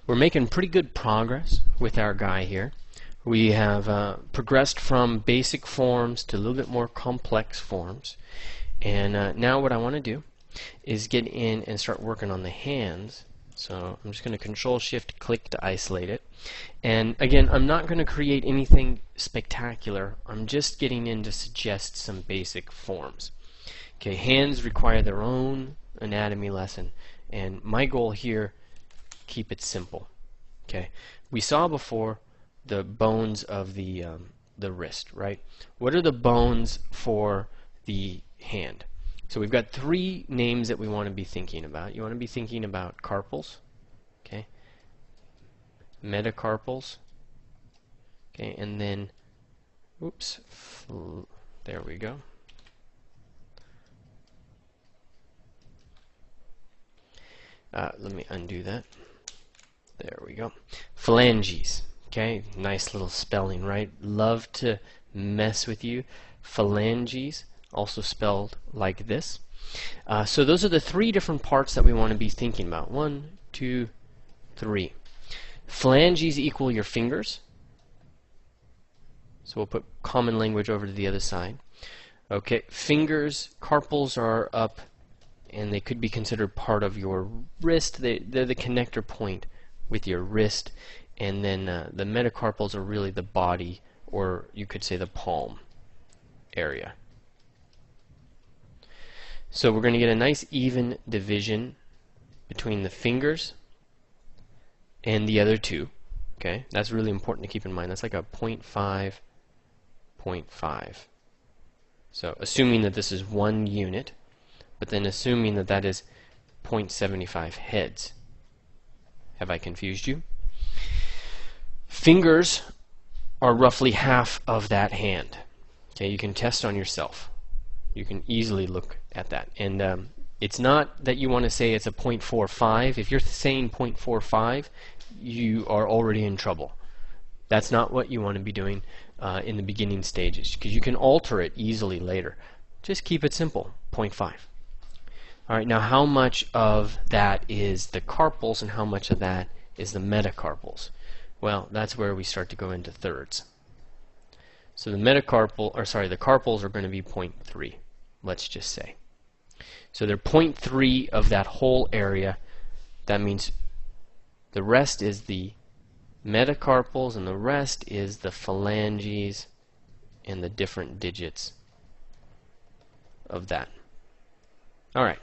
we're making pretty good progress with our guy here. We have progressed from basic forms to a little bit more complex forms. And now what I want to do is get in and start working on the hands. So I'm just going to Control-Shift-Click to isolate it. And again, I'm not going to create anything spectacular. I'm just getting in to suggest some basic forms. Okay, hands require their own anatomy lesson. And my goal here, keep it simple. Okay, we saw before the bones of the wrist, right? What are the bones for the hand? So we've got three names that we want to be thinking about. You want to be thinking about carpals, okay, metacarpals, okay, and then, oops, there we go. Let me undo that. There we go. Phalanges, okay, nice little spelling, right? Love to mess with you. Phalanges, also spelled like this. So those are the three different parts that we want to be thinking about. 1, 2, 3. Phalanges equal your fingers. So we'll put common language over to the other side. Okay, fingers, carpals are up, and they could be considered part of your wrist. They're the connector point with your wrist. And then the metacarpals are really the body, or you could say the palm area. So we're going to get a nice even division between the fingers and the other two. Okay, that's really important to keep in mind. That's like a 0.5, 0.5. So assuming that this is 1 unit, but then assuming that that is 0.75 heads. Have I confused you? Fingers are roughly half of that hand. Okay, you can test on yourself. You can easily look at that. And it's not that you want to say it's a 0.45. If you're saying 0.45, you are already in trouble. That's not what you want to be doing in the beginning stages, because you can alter it easily later. Just keep it simple, 0.5. Alright, now how much of that is the carpals and how much of that is the metacarpals? Well, that's where we start to go into thirds. So the the carpals are going to be 0.3, let's just say. So they're 0.3 of that whole area. That means the rest is the metacarpals and the rest is the phalanges and the different digits of that. Alright,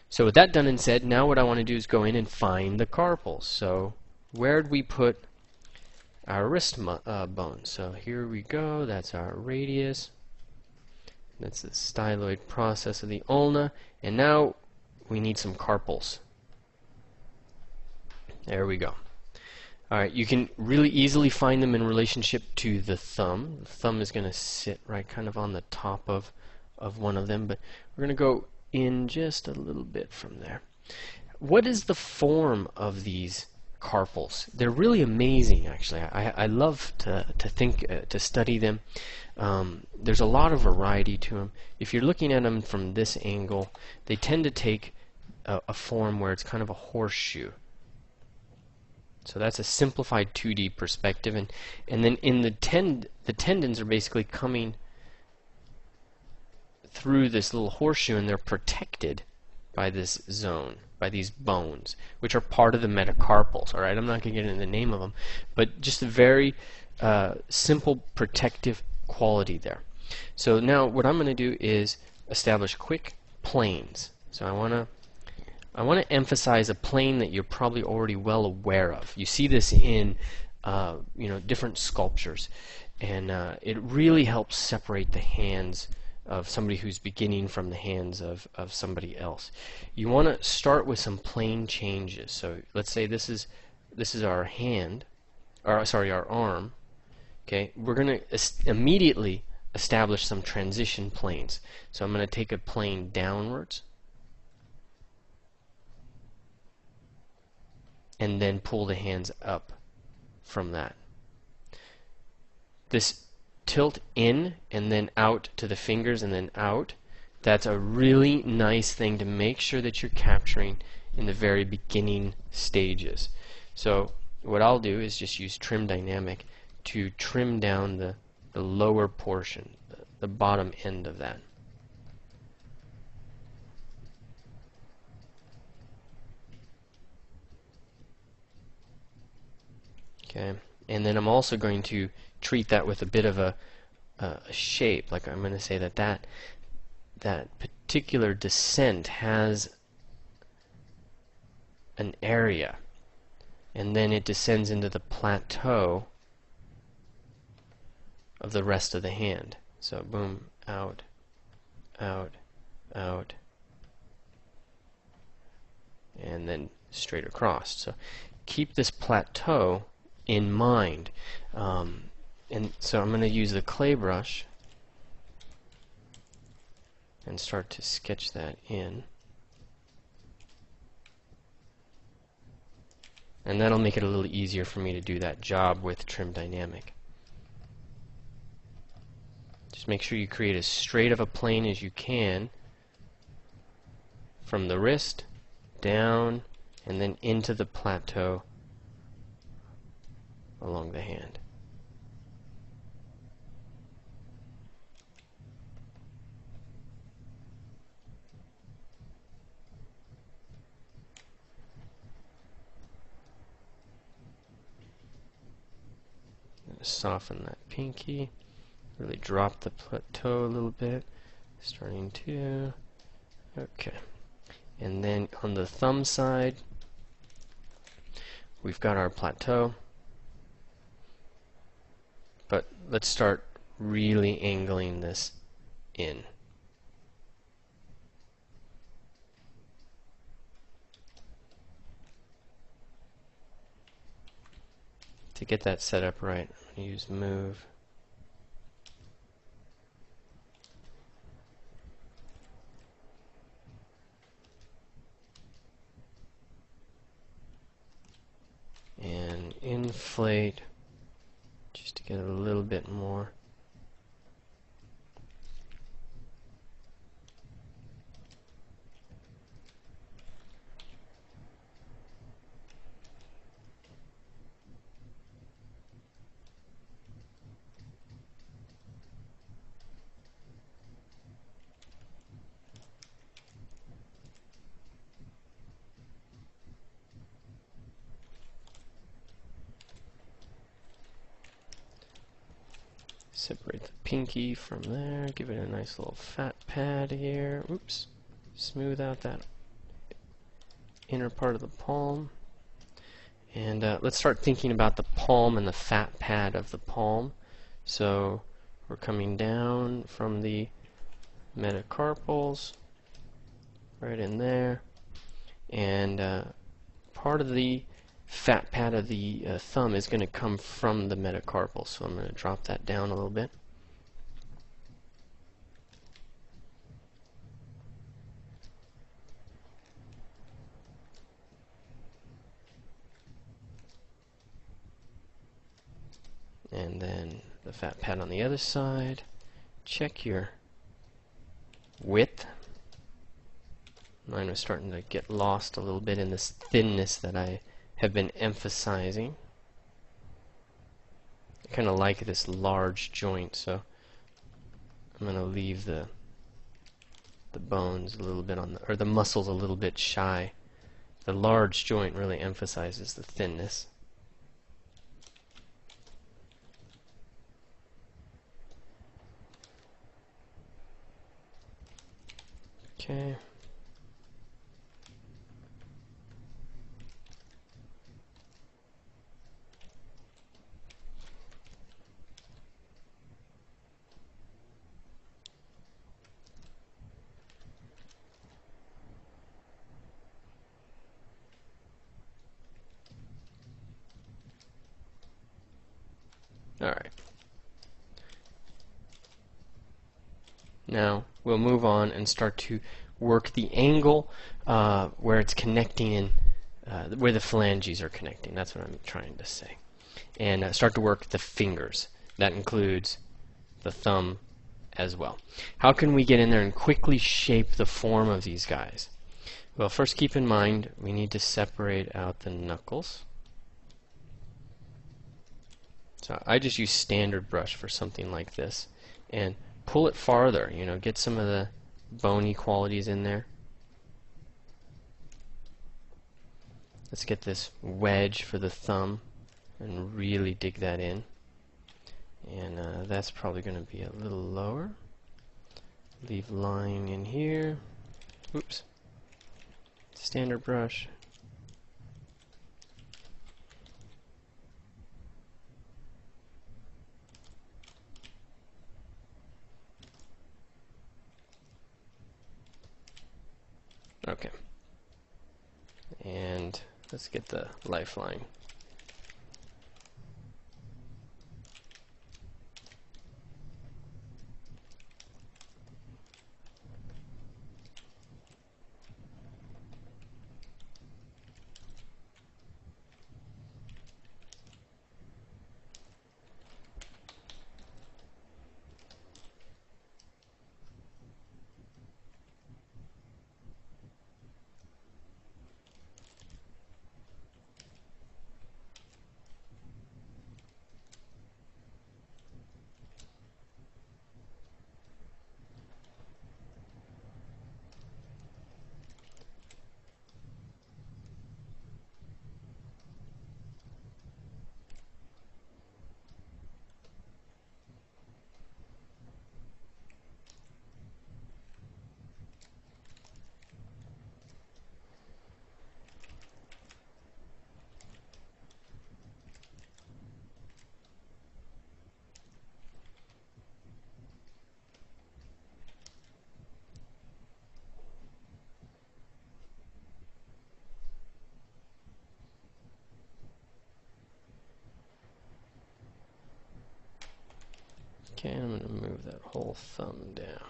so with that done and said, now what I want to do is go in and find the carpals. So where'd we put our wrist bone? So here we go, that's our radius. That's the styloid process of the ulna. And now we need some carpals. There we go. Alright, you can really easily find them in relationship to the thumb. The thumb is going to sit right kind of on the top of one of them, but we're going to go in just a little bit from there. What is the form of these carpals? They're really amazing, actually. I love to study them. There's a lot of variety to them. If you're looking at them from this angle, they tend to take a form where it's kind of a horseshoe. So that's a simplified 2D perspective, and then in the tendons are basically coming through this little horseshoe, and they're protected by this zone, by these bones, which are part of the metacarpals. All right, I'm not going to get into the name of them, but just a very simple protective quality there. So now what I'm going to do is establish quick planes. So I want to emphasize a plane that you're probably already well aware of. You see this in different sculptures, and it really helps separate the hands of somebody who's beginning from the hands of somebody else. You want to start with some plane changes. So let's say this is our hand, or sorry, our arm. Okay, we're going to immediately establish some transition planes. So I'm going to take a plane downwards, and then pull the hands up from that. This tilt in and then out to the fingers and then out, that's a really nice thing to make sure that you're capturing in the very beginning stages. So what I'll do is just use trim dynamic to trim down the lower portion, the bottom end of that. Okay, and then I'm also going to treat that with a bit of a shape. Like I'm going to say that particular descent has an area, and then it descends into the plateau of the rest of the hand. So boom, out, out, out, and then straight across. So keep this plateau in mind. And so I'm going to use the clay brush and start to sketch that in. And that'll make it a little easier for me to do that job with trim dynamic. Just make sure you create as straight of a plane as you can from the wrist down and then into the plateau along the hand. Soften that pinky, really drop the plateau a little bit, starting to, okay. And then on the thumb side, we've got our plateau, but let's start really angling this in. To get that set up right, I'm going to use move. And inflate just to get a little bit more. Separate the pinky from there, give it a nice little fat pad here. Oops. Smooth out that inner part of the palm. And let's start thinking about the palm and the fat pad of the palm. So we're coming down from the metacarpals, right in there. And part of the fat pad of the thumb is going to come from the metacarpal, so I'm going to drop that down a little bit. And then the fat pad on the other side. Check your width. Mine was starting to get lost a little bit in this thinness that I have been emphasizing. I kind of like this large joint, so I'm going to leave the bones a little bit on the, or the muscles a little bit shy. The large joint really emphasizes the thinness. Okay. Alright. Now we'll move on and start to work the angle where it's connecting in, where the phalanges are connecting. That's what I'm trying to say. And start to work the fingers. That includes the thumb as well. How can we get in there and quickly shape the form of these guys? Well, first keep in mind we need to separate out the knuckles. So I just use standard brush for something like this, and pull it farther, you know, get some of the bony qualities in there. Let's get this wedge for the thumb and really dig that in. And that's probably going to be a little lower. Leave line in here. Oops. Standard brush. Okay. And let's get the lifeline. Okay, I'm going to move that whole thumb down.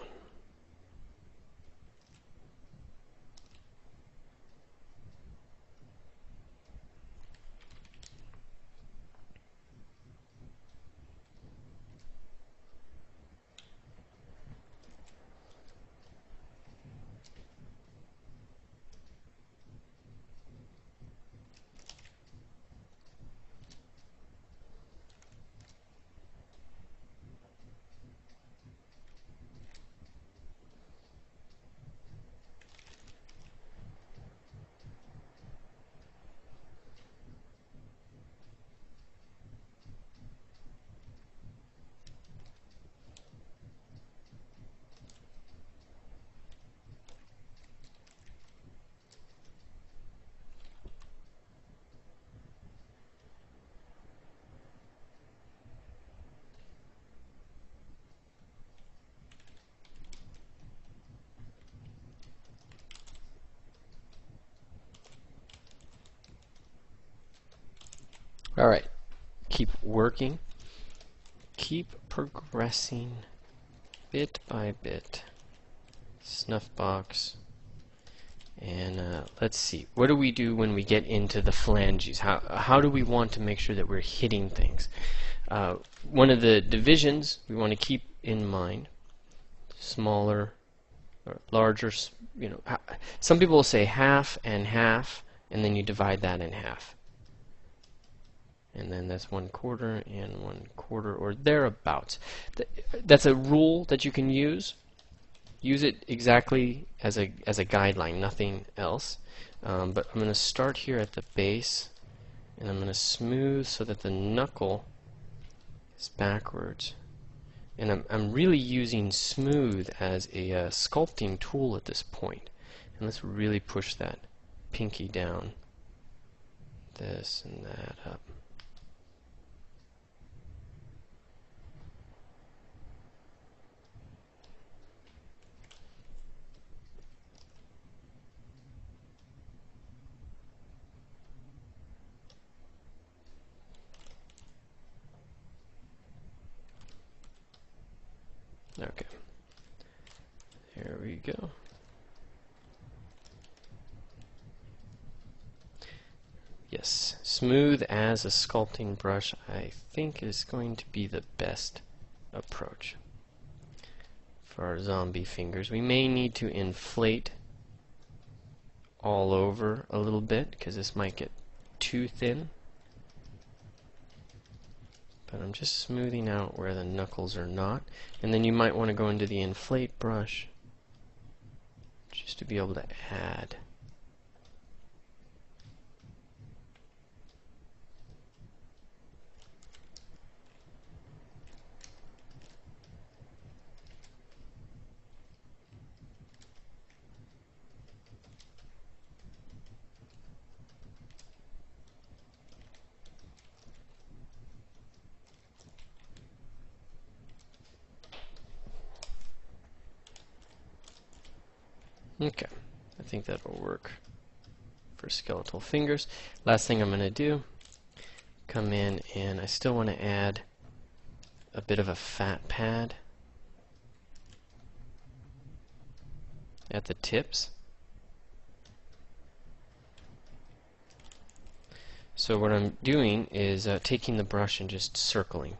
Alright, keep working, keep progressing bit by bit. Snuff box. And let's see, what do we do when we get into the phalanges? How do we want to make sure that we're hitting things? One of the divisions we want to keep in mind, smaller or larger, you know, some people will say half, and then you divide that in half. And then that's 1/4 and 1/4 or thereabouts. That's a rule that you can use. Use it exactly as a guideline, nothing else. But I'm going to start here at the base, and I'm going to smooth so that the knuckle is backwards. And I'm really using smooth as a sculpting tool at this point. And let's really push that pinky down, this and that up. Okay, there we go. Yes, smooth as a sculpting brush, I think, is going to be the best approach for our zombie fingers. We may need to inflate all over a little bit because this might get too thin. but I'm just smoothing out where the knuckles are not. And then you might want to go into the inflate brush just to be able to add. Okay, I think that'll work for skeletal fingers. Last thing I'm going to do, come in and I still want to add a bit of a fat pad at the tips. So what I'm doing is taking the brush and just circling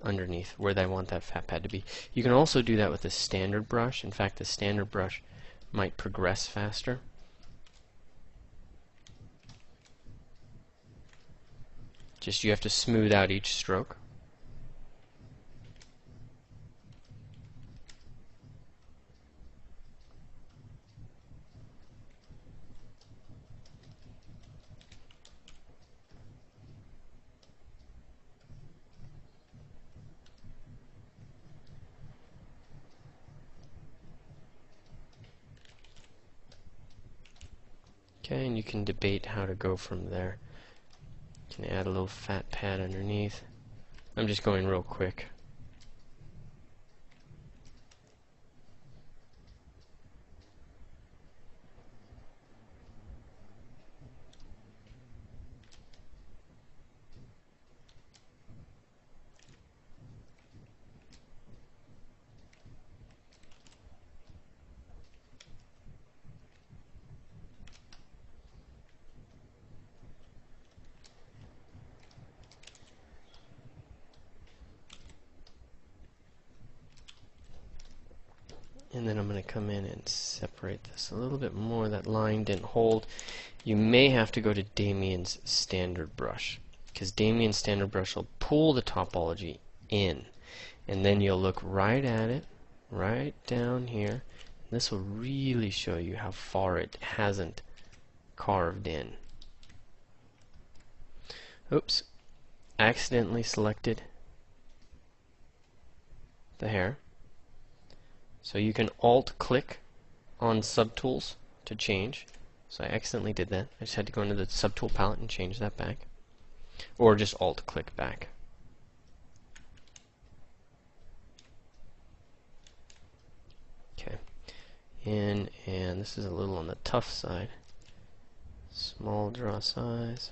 underneath where I want that fat pad to be. You can also do that with the standard brush. In fact, the standard brush might progress faster. Just you have to smooth out each stroke. Okay, and you can debate how to go from there. You can add a little fat pad underneath. I'm just going real quick. And then I'm going to come in and separate this a little bit more. That line didn't hold. You may have to go to Damien's standard brush, because Damien's standard brush will pull the topology in. And then you'll look right at it, right down here. This will really show you how far it hasn't carved in. Oops, accidentally selected the hair. So you can alt-click on subtools to change. So I accidentally did that. I just had to go into the subtool palette and change that back. Or just alt-click back. Okay. And this is a little on the tough side. Small draw size.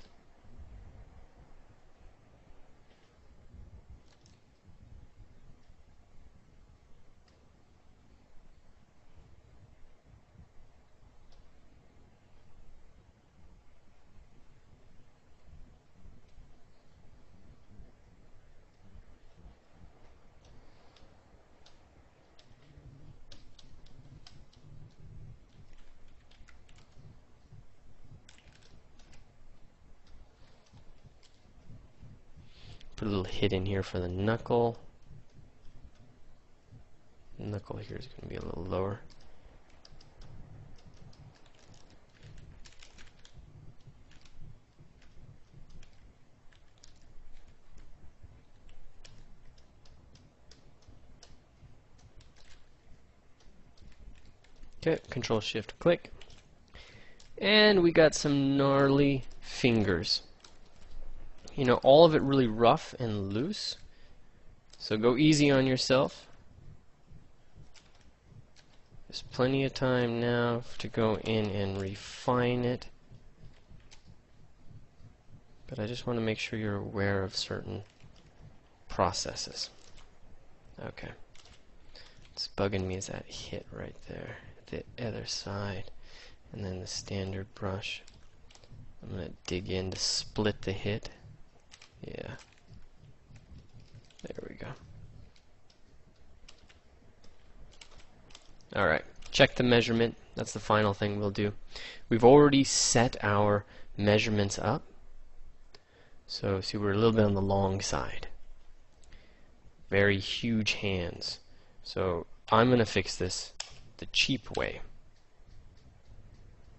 Put a little hit in here for the knuckle. The knuckle here is going to be a little lower. Okay, Control Shift click. And we got some gnarly fingers. You know, all of it really rough and loose. So go easy on yourself. There's plenty of time now to go in and refine it. But I just want to make sure you're aware of certain processes. Okay. What's bugging me is that hit right there, the other side. And then the standard brush. I'm going to dig in to split the hit. Yeah. There we go. Alright, check the measurement. That's the final thing we'll do. We've already set our measurements up. So see, we're a little bit on the long side. Very huge hands. So I'm going to fix this the cheap way.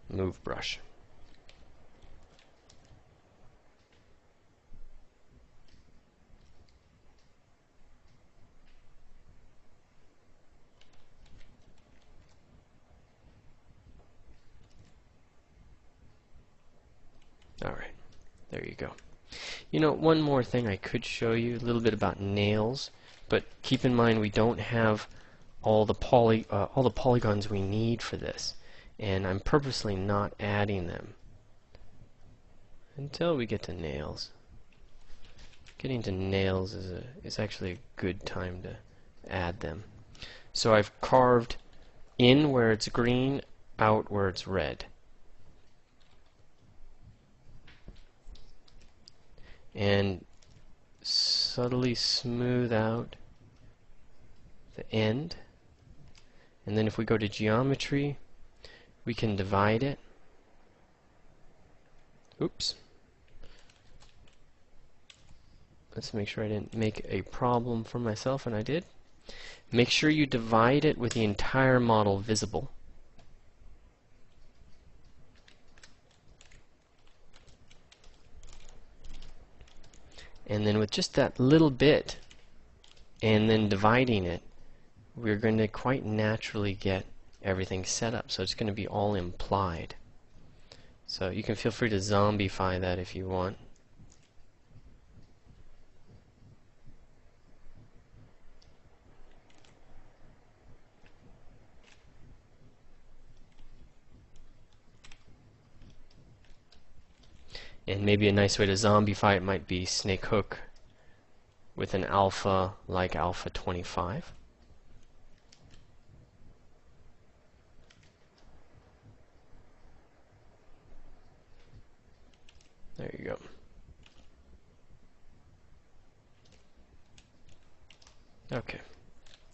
Move brush. Alright, there you go. You know, one more thing I could show you, a little bit about nails, but keep in mind we don't have all the polygons we need for this, and I'm purposely not adding them until we get to nails. Getting to nails is actually a good time to add them. So I've carved in where it's green, out where it's red. And subtly smooth out the end. And then if we go to geometry, we can divide it. Oops. Let's make sure I didn't make a problem for myself, and I did. Make sure you divide it with the entire model visible. And then with just that little bit, and then dividing it, we're going to quite naturally get everything set up. So it's going to be all implied. So you can feel free to zombify that if you want. And maybe a nice way to zombify it might be snake hook with an alpha like alpha 25. There you go. Okay.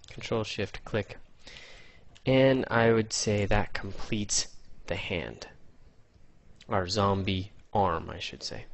Control Shift click. And I would say that completes the hand. Or zombie arm, I should say.